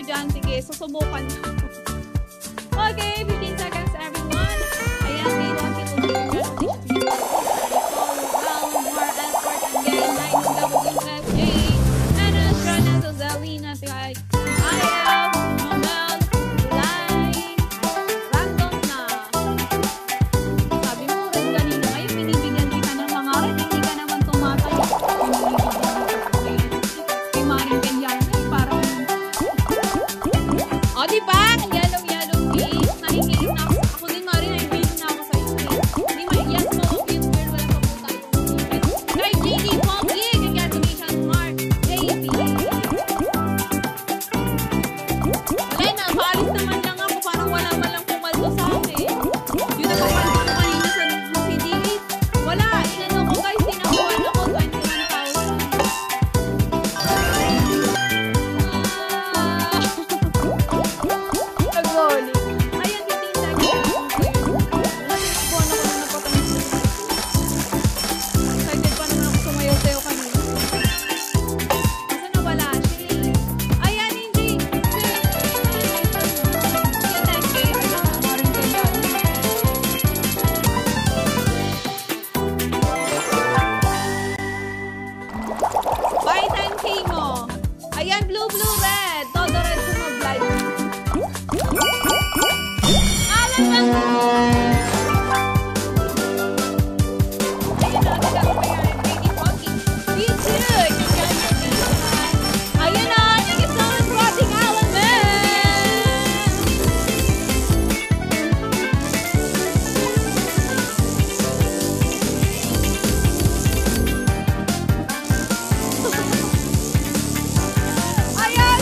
dyan. Sige, susubukan ko. Okay, 15 seconds everyone. Ayan, we want you to do your resolution. Well, more effort and gain 9WFJ. And Rana to Zelina to I am Mabel Live. Random na. Sabi mo rin kanina ngayon, binibigyan kita ng mga rin. Hindi ka naman tumatayo. Kay Maring Peñarol, parang o, diba? Yellow pink. Nakikinig na ako. Ako din, Marin. Nakikinig na ako sa iyo. Hindi yes mo. Cute girl. Wala pa po tayo. Kay JD Pogi. Congratulations, Mark. JB. Wala na. Paalis naman lang ako. Parang wala man lang pumaldo sa akin. Yung nagpapaldo ko kanina sa CD. Wala. Inano ko guys. Tinakuhan ako. 21,000. Nagoli. Ayan, 15 seconds. Buwan ako na napatamis. Excited pa naman ako sumayaw sa'yo kanina. Asa na wala siya eh. Ayan, hindi. Bye, 10K mo. Ayan, blue, red. Todo red sumag-live. Alam lang mo! Ayun na, nagkakabayaran kay Di Pogi. Me too! Ayun na, thank you so much for watching Alan Man! Ayan,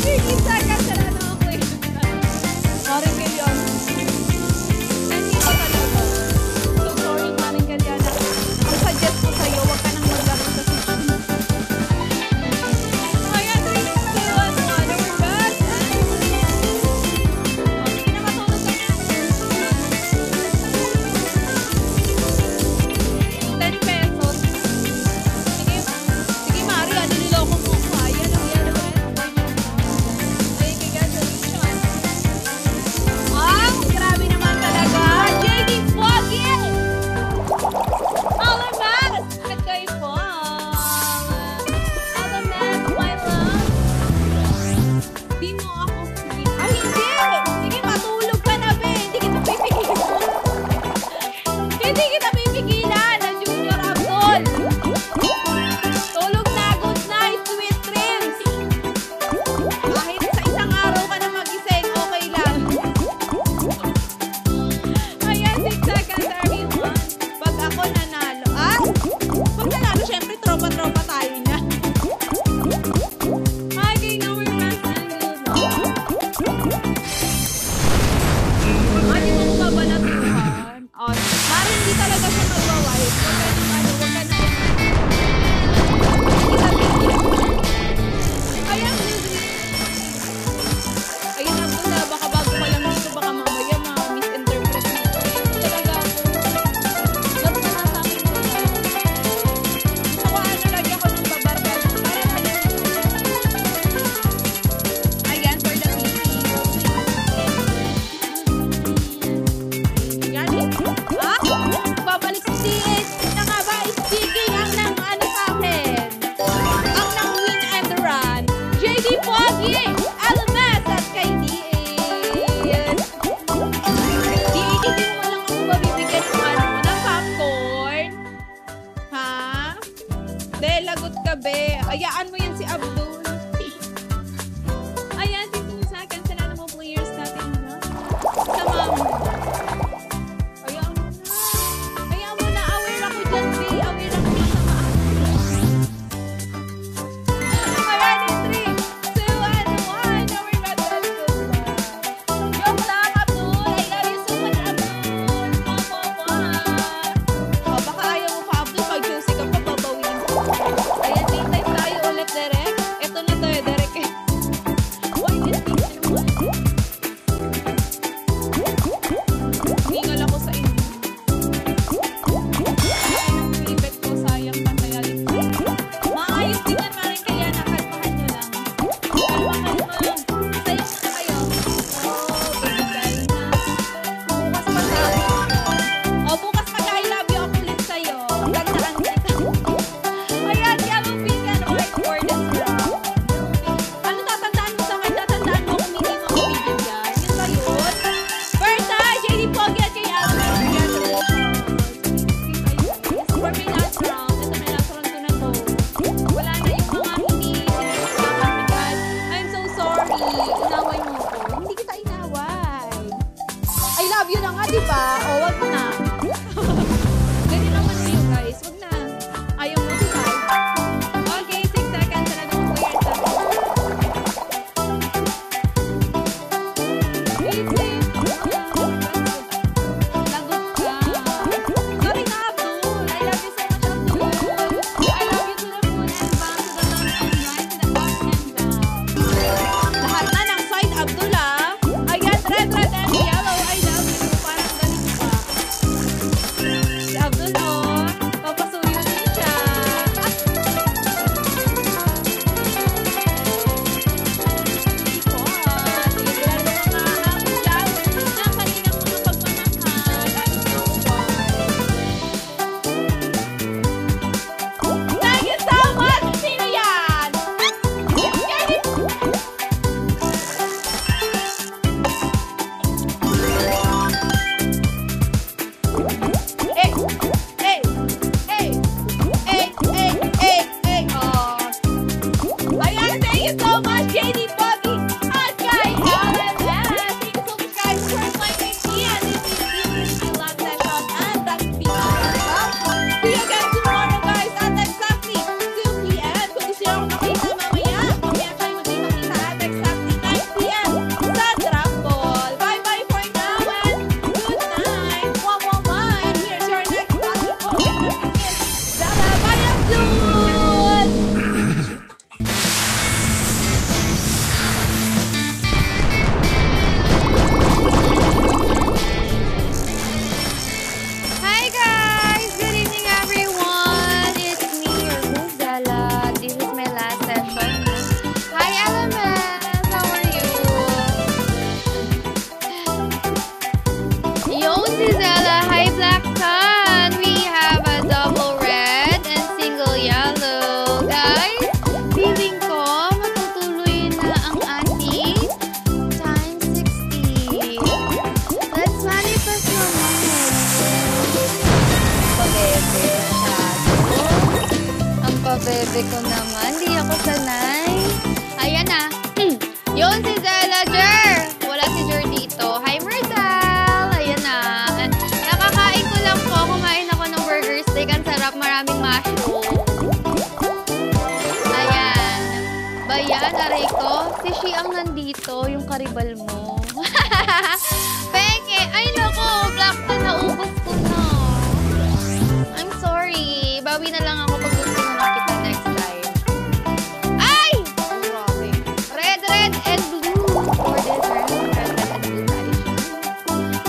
much, JD Bobby, at kay LMS. Thank you so much, guys, for joining me and this is the live session and that's the see you again tomorrow, guys, at exactly 2 p.m. Kung gusto nyo akong makita mamaya tayo magkita at exactly 9 p.m. sa Drapol. Bye-bye for now and good night. And here's your next basketball. Zala, bye, Abdul! Hi guys! Good evening everyone! It's me, your host Zala. This is my last session. Hi LMS! How are you? Yo, si Zala! Hi Black Sun! We have a double red and single yellow. Guys, feeling ko matutuloy na ang ating times 60. Let's manifest naman. Pabebe masyado. Ang pabebe ko naman. Di ako sanay. Ayan na. Yun si Zella Jer. Wala si Jer dito. Hi Myrtle. Ayan na. Nakakain ko lang po. Kumain ako ng burger steak. Ang sarap. Maraming mushroom. Ayan. Bayan, aray ko. Si Shi ang nandito. Yung karibal mo. Peke. Ay nako. Black na naubos ko na. I'm sorry. Bawi na lang ako pag gusto na kita next time. Ay! Grabe. Red, red, and blue. For this red, red, and blue tayo.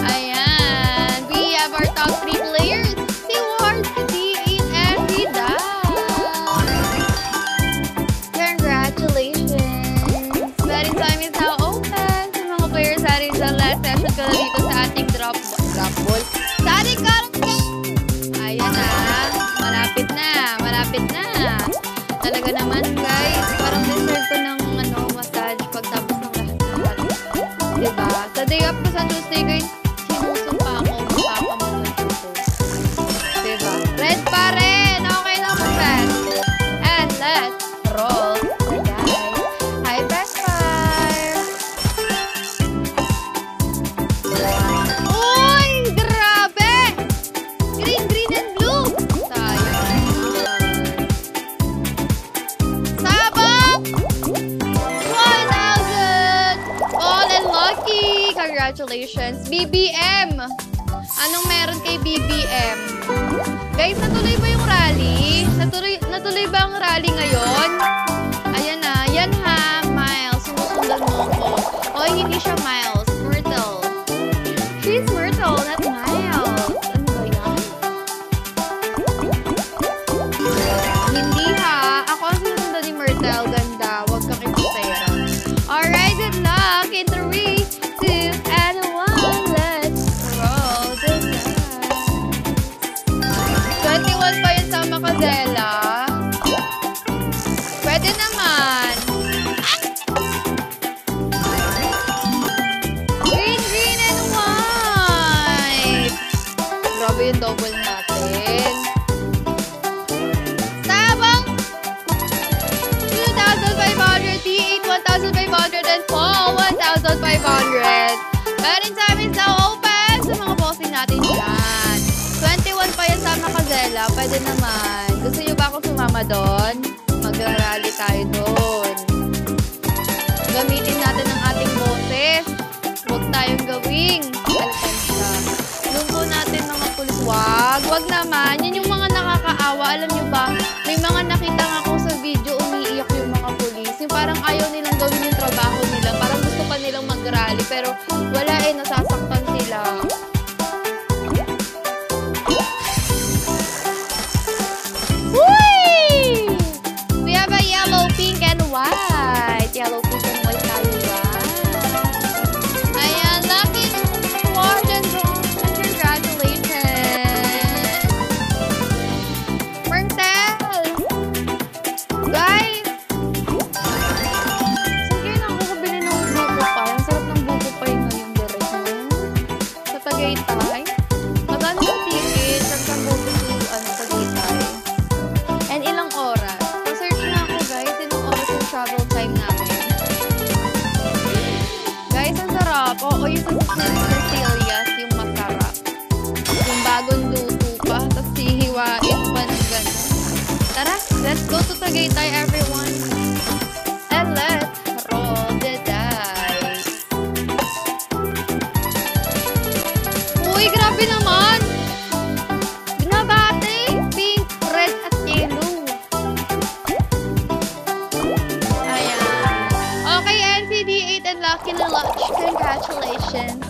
Ayan. We have our top 3 players. Si Ward, si Dean, and si Dal. Congratulations. Betting time is now open. Sa mga players natin sa last session ko na dito sa ating drop ball. Sa ating ayan na. Malapit na. Malapit na. Talaga naman, guys. Parang deserve ko ng massage pagtapos ng lahat. Diba? Sa day up ko sa Tuesday, guys, sinusumpa ako. Magpapamusunod ko. Diba? Red pa rin. Okay lang mag-best. And let's roll the dice. Hi, Best Five. Uy! Grabe! Green, green, and blue. Sayang. Sabak! 1,000! All and lucky! Congratulations! BBM! Anong meron kay BBM? Guys, natuloy ba yung rally? Natuloy ba ang rally ngayon? Ayan na. Yan ha. Miles. Sumusundan mo ako. Oy, hindi siya Miles. Myrtle. She's Myrtle, not Miles. Ano ba yan? Hindi ha. Ako ang sinusundan ni Myrtle. Ganda. Huwag kang ipisayra. Alright, good luck. In 3, 2, and 1. Let's roll the dice. 21 pa yun sa Makazela. Pwede naman. Green, green, and white. Grabe yung double natin. Sabang 2,500. T8 1,500 and Paul 1,500. Betting time is now open sa mga bossing natin dyan. 21 pa yan sa Makazela. Pwede naman. Gusto nyo ba akong sumama doon? Mag-rally tayo doon. Gamitin natin ang ating boses. Huwag tayong gawing alkansya. Lumpo natin mga pulis. Wag naman. Yan yung mga nakakaawa. Alam nyo ba, may mga nakita nga ako sa video, umiiyak yung mga pulis. Yung parang ayaw nilang gawin yung trabaho nila. Parang gusto pa nilang mag-rally. Pero wala nasasaktan sila. We have a yellow, pink, and white. Yellow, pink, and white tayo ba? Ayan, lucky Ward and Ron. Congratulations. Myrtle! Guys! Saan kayo nakakabili ng buko pie? Ang sarap ng buko pie ngayon, direct mo. Sa Tagaytay. Magkano yung ticket? Saan ka buko sa Tagaytay? And ilang oras? Pa-search na ako guys, ilang oras yung travel time natin. Cecilia's yung masarap. Yung bagong luto pa, tapos hihiwain pa ng gano'n. Tara, let's go to Tagaytay, everyone. And let's roll the dice. Uy, grabe naman! Binabate! Pink, red, at yellow. Ayan. Okay, NCD8 and Lucky Lunch. Congratulations.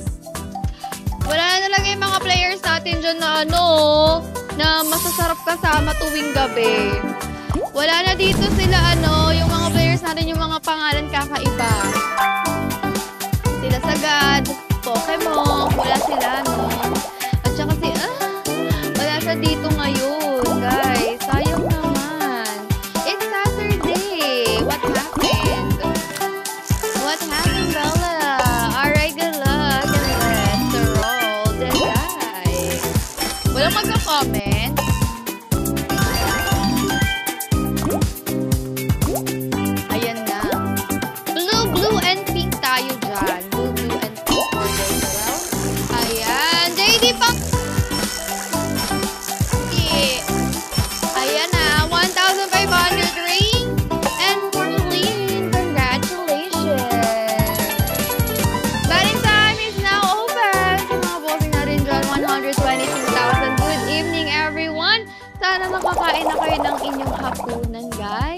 Wala na talaga yung mga players natin dyan na na masasarap kasama tuwing gabi. Wala na dito sila yung mga players natin yung mga pangalan kakaiba. Sila Sagad, Pokemon, wala sila At saka wala siya dito ngayon, guys. Sayang naman. It's Saturday. What happened? What happened, Bella? Alright, good luck. And let's roll the dice. Walang magka-comment. Ayan na. Blue and pink tayo dyan. Blue and pink for this round. Ayan. JD Pang. Ayan na. 1,500 ring. And Marlene, congratulations. Batting time is now open. Sa mga bossing natin dyan, 122,000. Good evening, everyone. Sana makakain na kayo ng inyong hapunan, guys.